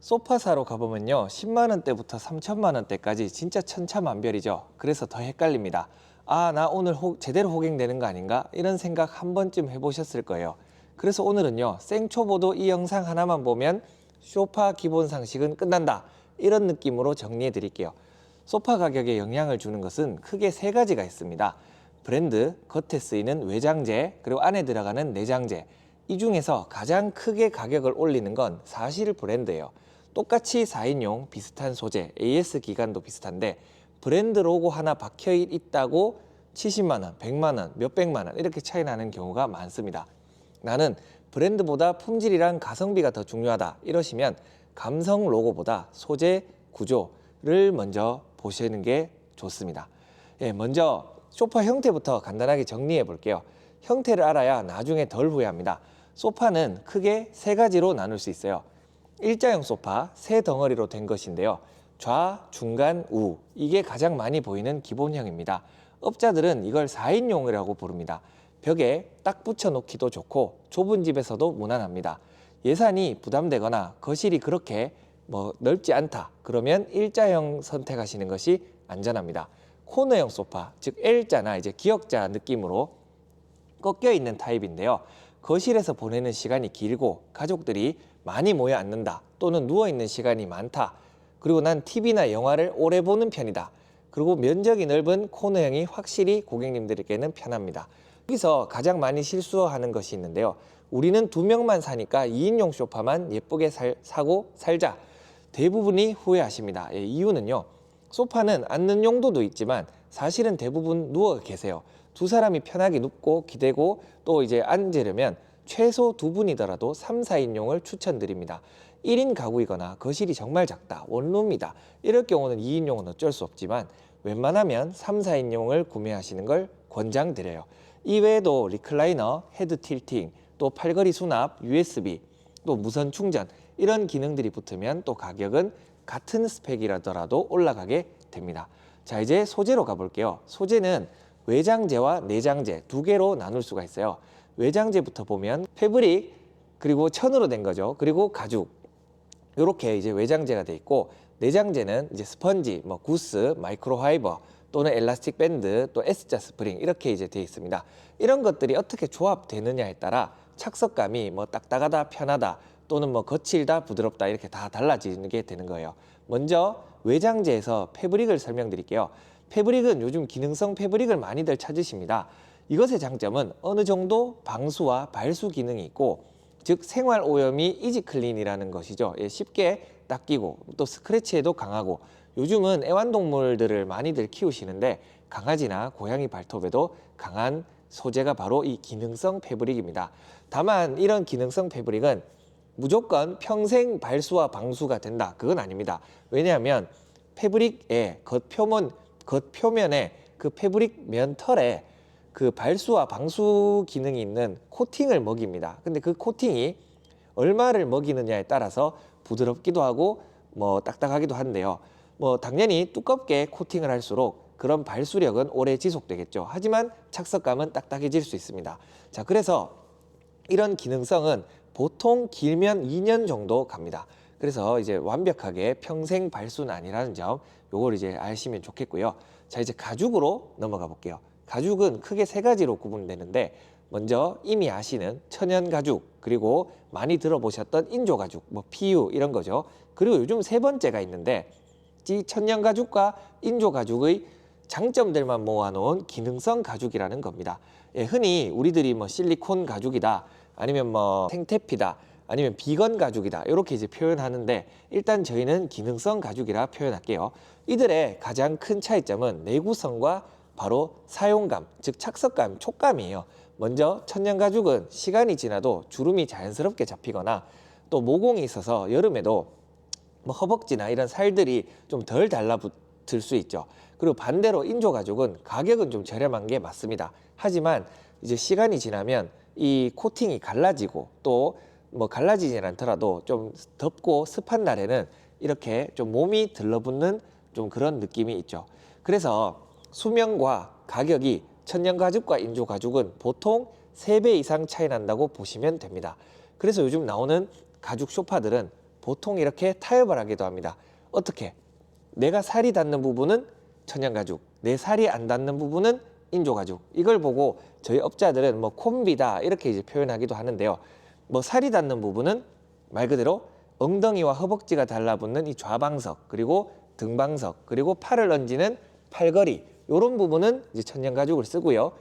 소파 사러 가보면요, 10만 원대부터 3천만 원대까지 진짜 천차만별이죠. 그래서 더 헷갈립니다. 아, 나 오늘 제대로 호갱되는 거 아닌가? 이런 생각 한 번쯤 해보셨을 거예요. 그래서 오늘은요, 생초보도 이 영상 하나만 보면 소파 기본 상식은 끝난다, 이런 느낌으로 정리해 드릴게요. 소파 가격에 영향을 주는 것은 크게 세 가지가 있습니다. 브랜드, 겉에 쓰이는 외장재, 그리고 안에 들어가는 내장재. 이 중에서 가장 크게 가격을 올리는 건 사실 브랜드예요. 똑같이 4인용 비슷한 소재, AS 기간도 비슷한데 브랜드 로고 하나 박혀 있다고 70만 원, 100만 원, 몇백만 원 이렇게 차이 나는 경우가 많습니다. 나는 브랜드보다 품질이랑 가성비가 더 중요하다 이러시면 감성 로고보다 소재 구조를 먼저 보시는 게 좋습니다. 먼저 소파 형태부터 간단하게 정리해 볼게요. 형태를 알아야 나중에 덜 후회합니다. 소파는 크게 세 가지로 나눌 수 있어요. 일자형 소파 세 덩어리로 된 것인데요. 좌, 중간, 우 이게 가장 많이 보이는 기본형입니다. 업자들은 이걸 4인용이라고 부릅니다. 벽에 딱 붙여 놓기도 좋고 좁은 집에서도 무난합니다. 예산이 부담되거나 거실이 그렇게 넓지 않다 그러면 일자형 선택하시는 것이 안전합니다. 코너형 소파, 즉 L자나 이제 기역자 느낌으로 꺾여 있는 타입인데요. 거실에서 보내는 시간이 길고 가족들이 많이 모여 앉는다 또는 누워 있는 시간이 많다, 그리고 난 TV나 영화를 오래 보는 편이다, 그리고 면적이 넓은 코너형이 확실히 고객님들에게는 편합니다. 여기서 가장 많이 실수하는 것이 있는데요. 우리는 2명만 사니까 2인용 소파만 예쁘게 사고 살자, 대부분이 후회하십니다. 이유는요, 소파는 앉는 용도도 있지만 사실은 대부분 누워 계세요. 두 사람이 편하게 눕고 기대고 또 이제 앉으려면 최소 2분이더라도 3, 4인용을 추천드립니다. 1인 가구이거나 거실이 정말 작다, 원룸이다 이럴 경우는 2인용은 어쩔 수 없지만 웬만하면 3, 4인용을 구매하시는 걸 권장드려요. 이외에도 리클라이너, 헤드 틸팅, 또 팔걸이 수납, USB, 또 무선 충전 이런 기능들이 붙으면 또 가격은 같은 스펙이라더라도 올라가게 됩니다. 자, 이제 소재로 가볼게요. 소재는 외장재와 내장재 두 개로 나눌 수가 있어요. 외장재부터 보면 패브릭, 그리고 천으로 된 거죠. 그리고 가죽, 이렇게 이제 외장재가 돼 있고, 내장재는 이제 스펀지, 구스, 마이크로파이버 또는 엘라스틱 밴드, 또 S자 스프링 이렇게 이제 돼 있습니다. 이런 것들이 어떻게 조합되느냐에 따라 착석감이 딱딱하다, 편하다 또는 거칠다, 부드럽다 이렇게 다 달라지는 게 되는 거예요. 먼저 외장재에서 패브릭을 설명드릴게요. 패브릭은 요즘 기능성 패브릭을 많이들 찾으십니다. 이것의 장점은 어느 정도 방수와 발수 기능이 있고, 즉 생활 오염이 이지클린이라는 것이죠. 쉽게 닦이고 또 스크래치에도 강하고, 요즘은 애완동물들을 많이들 키우시는데 강아지나 고양이 발톱에도 강한 소재가 바로 이 기능성 패브릭입니다. 다만 이런 기능성 패브릭은 무조건 평생 발수와 방수가 된다, 그건 아닙니다. 왜냐하면 패브릭의 겉표면에 그 패브릭 면털에 그 발수와 방수 기능이 있는 코팅을 먹입니다. 근데 그 코팅이 얼마를 먹이느냐에 따라서 부드럽기도 하고 딱딱하기도 한데요. 당연히 두껍게 코팅을 할수록 그런 발수력은 오래 지속되겠죠. 하지만 착석감은 딱딱해질 수 있습니다. 자, 그래서 이런 기능성은 보통 길면 2년 정도 갑니다. 그래서 이제 완벽하게 평생 발수는 아니라는 점, 요걸 이제 아시면 좋겠고요. 자, 이제 가죽으로 넘어가 볼게요. 가죽은 크게 세 가지로 구분되는데, 먼저 이미 아시는 천연 가죽, 그리고 많이 들어보셨던 인조 가죽, PU 이런 거죠. 그리고 요즘 세 번째가 있는데, 이 천연 가죽과 인조 가죽의 장점들만 모아놓은 기능성 가죽이라는 겁니다. 흔히 우리들이 실리콘 가죽이다, 아니면 생태피다, 아니면 비건 가죽이다 이렇게 이제 표현하는데, 일단 저희는 기능성 가죽이라 표현할게요. 이들의 가장 큰 차이점은 내구성과 바로 사용감, 즉 착석감, 촉감이에요. 먼저 천연 가죽은 시간이 지나도 주름이 자연스럽게 잡히거나 또 모공이 있어서 여름에도 허벅지나 이런 살들이 좀 덜 달라붙을 수 있죠. 그리고 반대로 인조 가죽은 가격은 좀 저렴한 게 맞습니다. 하지만 이제 시간이 지나면 이 코팅이 갈라지고 또 갈라지진 않더라도 좀 덥고 습한 날에는 이렇게 좀 몸이 들러붙는 좀 그런 느낌이 있죠. 그래서 수명과 가격이 천연 가죽과 인조 가죽은 보통 3배 이상 차이 난다고 보시면 됩니다. 그래서 요즘 나오는 가죽 소파들은 보통 이렇게 타협을 하기도 합니다. 어떻게? 내가 살이 닿는 부분은 천연가죽, 내 살이 안 닿는 부분은 인조가죽. 이걸 보고 저희 업자들은 뭐 콤비다 이렇게 이제 표현하기도 하는데요. 뭐 살이 닿는 부분은 말 그대로 엉덩이와 허벅지가 달라붙는 이 좌방석, 그리고 등방석, 그리고 팔을 얹는 팔걸이, 이런 부분은 이제 천연가죽을 쓰고요.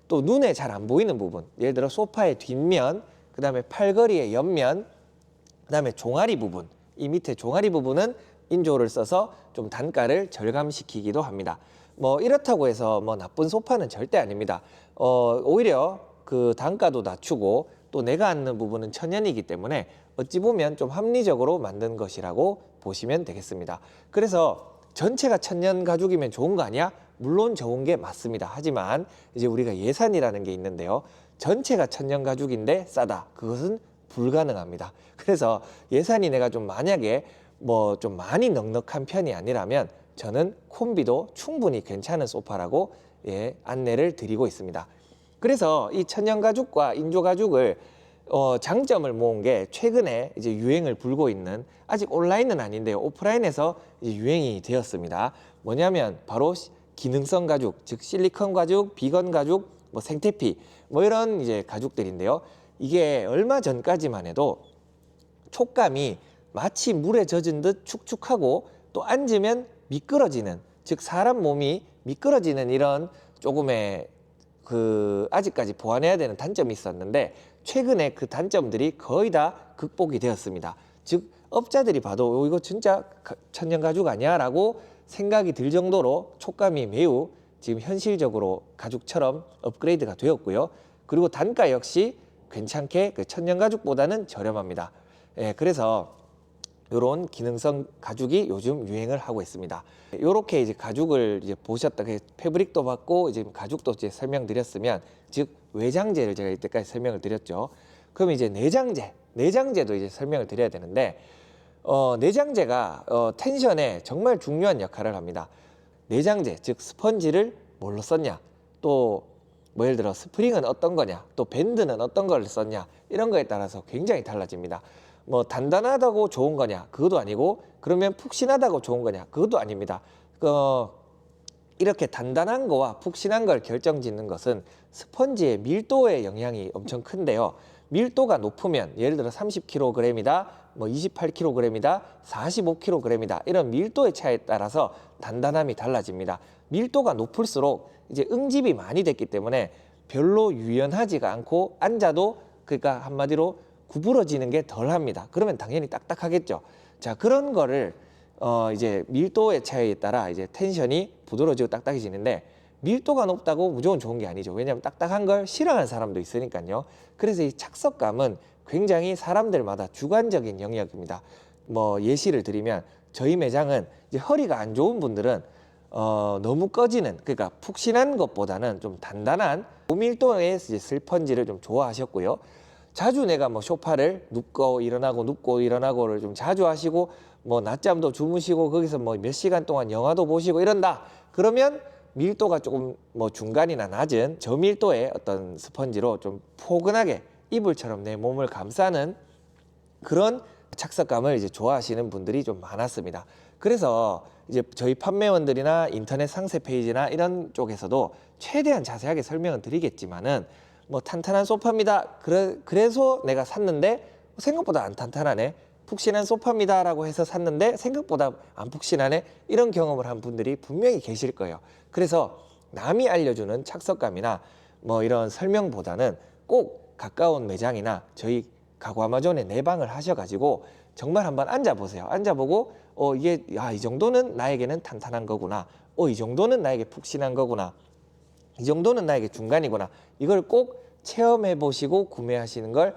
또 눈에 잘 안 보이는 부분, 예를 들어 소파의 뒷면, 그 다음에 팔걸이의 옆면, 그 다음에 종아리 부분, 이 밑에 종아리 부분은 인조를 써서 좀 단가를 절감시키기도 합니다. 뭐 이렇다고 해서 뭐 나쁜 소파는 절대 아닙니다. 오히려 그 단가도 낮추고 또 내가 앉는 부분은 천연이기 때문에 어찌 보면 좀 합리적으로 만든 것이라고 보시면 되겠습니다. 그래서 전체가 천연 가죽이면 좋은 거 아니야? 물론 좋은 게 맞습니다. 하지만 이제 우리가 예산이라는 게 있는데요. 전체가 천연 가죽인데 싸다. 그것은 불가능합니다. 그래서 예산이 내가 좀 만약에 뭐 좀 많이 넉넉한 편이 아니라면 저는 콤비도 충분히 괜찮은 소파라고 안내를 드리고 있습니다. 그래서 이 천연 가죽과 인조 가죽을 장점을 모은 게 최근에 이제 유행을 불고 있는, 아직 온라인은 아닌데요, 오프라인에서 이제 유행이 되었습니다. 뭐냐면 바로 기능성 가죽, 즉 실리콘 가죽, 비건 가죽, 뭐 생태피, 뭐 이런 이제 가죽들인데요. 이게 얼마 전까지만 해도 촉감이 마치 물에 젖은 듯 축축하고 또 앉으면 미끄러지는, 즉 사람 몸이 미끄러지는 이런 조금의 아직까지 보완해야 되는 단점이 있었는데, 최근에 그 단점들이 거의 다 극복이 되었습니다. 즉 업자들이 봐도 이거 진짜 천연 가죽 아니야? 라고 생각이 들 정도로 촉감이 매우 지금 현실적으로 가죽처럼 업그레이드가 되었고요. 그리고 단가 역시 괜찮게 그 천연 가죽보다는 저렴합니다. 그래서 이런 기능성 가죽이 요즘 유행을 하고 있습니다. 이렇게 이제 가죽을 이제 보셨다, 패브릭도 받고 이제 가죽도 이제 설명드렸으면, 즉 외장재를 제가 이때까지 설명을 드렸죠. 그럼 이제 내장재도 이제 설명을 드려야 되는데, 내장재가 텐션에 정말 중요한 역할을 합니다. 내장재, 즉 스펀지를 뭘로 썼냐, 또 뭐 예를 들어 스프링은 어떤 거냐, 또 밴드는 어떤 걸 썼냐, 이런 거에 따라서 굉장히 달라집니다. 뭐 단단하다고 좋은 거냐, 그것도 아니고, 그러면 푹신하다고 좋은 거냐, 그것도 아닙니다. 이렇게 단단한 거와 푹신한 걸 결정짓는 것은 스펀지의 밀도의 영향이 엄청 큰데요. 밀도가 높으면 예를 들어 30kg이다, 뭐 28kg이다, 45kg이다, 이런 밀도의 차이에 따라서 단단함이 달라집니다. 밀도가 높을수록 이제 응집이 많이 됐기 때문에 별로 유연하지가 않고 앉아도, 그러니까 한마디로 구부러지는 게 덜합니다. 그러면 당연히 딱딱하겠죠. 자, 그런 거를 이제 밀도의 차이에 따라 이제 텐션이 부드러워지고 딱딱해지는데, 밀도가 높다고 무조건 좋은 게 아니죠. 왜냐하면 딱딱한 걸 싫어하는 사람도 있으니까요. 그래서 이 착석감은 굉장히 사람들마다 주관적인 영역입니다. 뭐 예시를 드리면 저희 매장은 이제 허리가 안 좋은 분들은 너무 꺼지는, 그러니까 푹신한 것보다는 좀 단단한 고밀도의 이제 스펀지를 좀 좋아하셨고요. 자주 내가 뭐 소파를 눕고 일어나고를 좀 자주 하시고, 뭐 낮잠도 주무시고 거기서 뭐 몇 시간 동안 영화도 보시고 이런다, 그러면 밀도가 조금 뭐 중간이나 낮은 저밀도의 어떤 스펀지로 좀 포근하게 이불처럼 내 몸을 감싸는 그런 착석감을 이제 좋아하시는 분들이 좀 많았습니다. 그래서 이제 저희 판매원들이나 인터넷 상세 페이지나 이런 쪽에서도 최대한 자세하게 설명을 드리겠지만은, 뭐 탄탄한 소파입니다, 그래서 내가 샀는데 생각보다 안 탄탄하네, 푹신한 소파입니다 라고 해서 샀는데 생각보다 안 푹신하네, 이런 경험을 한 분들이 분명히 계실 거예요. 그래서 남이 알려주는 착석감이나 뭐 이런 설명보다는 꼭 가까운 매장이나 저희 가구 아마존에 내방을 하셔가지고 정말 한번 앉아보세요. 앉아보고 이게 이 정도는 나에게는 탄탄한 거구나, 이 정도는 나에게 푹신한 거구나, 이 정도는 나에게 중간이구나, 이걸 꼭 체험해 보시고 구매하시는 걸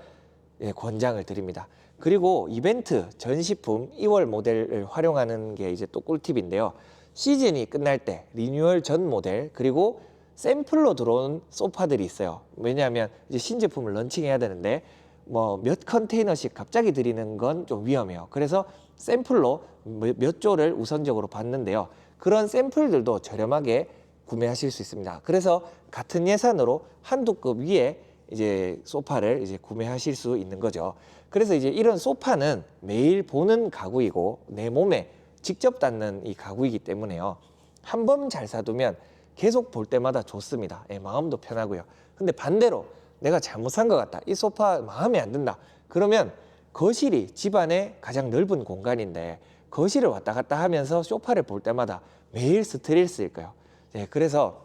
권장을 드립니다. 그리고 이벤트 전시품 2월 모델을 활용하는 게 이제 또 꿀팁인데요. 시즌이 끝날 때 리뉴얼 전 모델, 그리고 샘플로 들어온 소파들이 있어요. 왜냐하면 이제 신제품을 런칭해야 되는데 뭐 몇 컨테이너씩 갑자기 드리는 건 좀 위험해요. 그래서 샘플로 몇 조를 우선적으로 받는데요. 그런 샘플들도 저렴하게 구매하실 수 있습니다. 그래서 같은 예산으로 한두 급 위에 이제 소파를 이제 구매하실 수 있는 거죠. 그래서 이제 이런 소파는 매일 보는 가구이고 내 몸에 직접 닿는 이 가구이기 때문에요. 한 번 잘 사두면 계속 볼 때마다 좋습니다. 예, 마음도 편하고요. 근데 반대로 내가 잘못 산 것 같다. 이 소파 마음에 안 든다. 그러면 거실이 집안의 가장 넓은 공간인데 거실을 왔다 갔다 하면서 소파를 볼 때마다 매일 스트레스일 거예요. 예, 그래서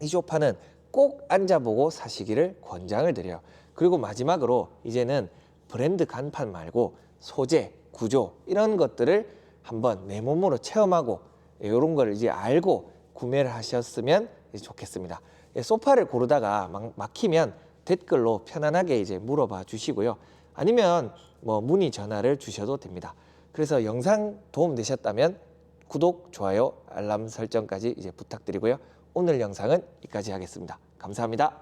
이 소파는 꼭 앉아보고 사시기를 권장을 드려요. 그리고 마지막으로 이제는 브랜드 간판 말고 소재, 구조 이런 것들을 한번 내 몸으로 체험하고 이런 걸 이제 알고 구매를 하셨으면 좋겠습니다. 예, 소파를 고르다가 막히면 댓글로 편안하게 이제 물어봐 주시고요. 아니면 뭐 문의 전화를 주셔도 됩니다. 그래서 영상 도움 되셨다면 구독, 좋아요, 알람 설정까지 이제 부탁드리고요. 오늘 영상은 여기까지 하겠습니다. 감사합니다.